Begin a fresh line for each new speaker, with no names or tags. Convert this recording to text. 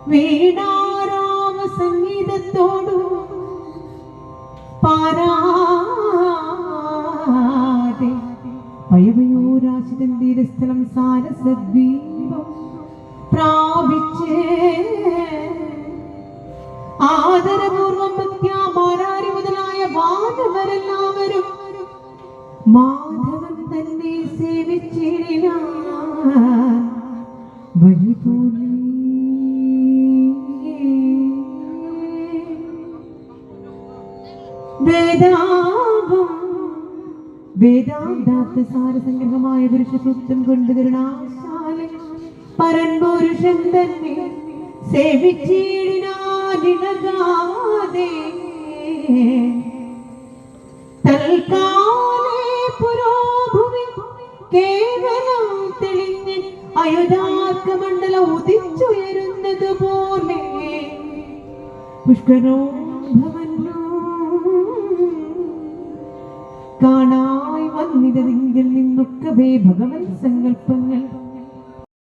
വീണാരാമ സംഗീതത്തോടു പാരാതെ പയവയൂരാശിതൻ തീരസ്ഥലം സാരസദ്വീപം പ്രാപിച്ച് ആദരപൂർവം ഭക്ത്യാമാരാരി മുതലായ വാനവരെല്ലാവരും മാധവൻ തന്നെ സേവിച്ചിടിന വഴിപോലെ വേദാന്താർത്ഥ സാരസംഗ്രഹമായ പുരുഷസൂക്തം കൊണ്ട് കരുണാശാലി പരൻപുരുഷൻ തന്നെ സേവിച്ചിടിനാതെ തൽക്കാലേ പുരോഭൂമി കേവലം തെളിഞ്ഞ് അയോധ്യാർക്കമണ്ഡലം ഉദിച്ചുയരുന്നത് പോലെ പുഷ്കരോഭവന്നു കാണായി വന്നിതെങ്കിൽ നിന്നൊക്കെ ഭഗവത് സങ്കല്പങ്ങൾ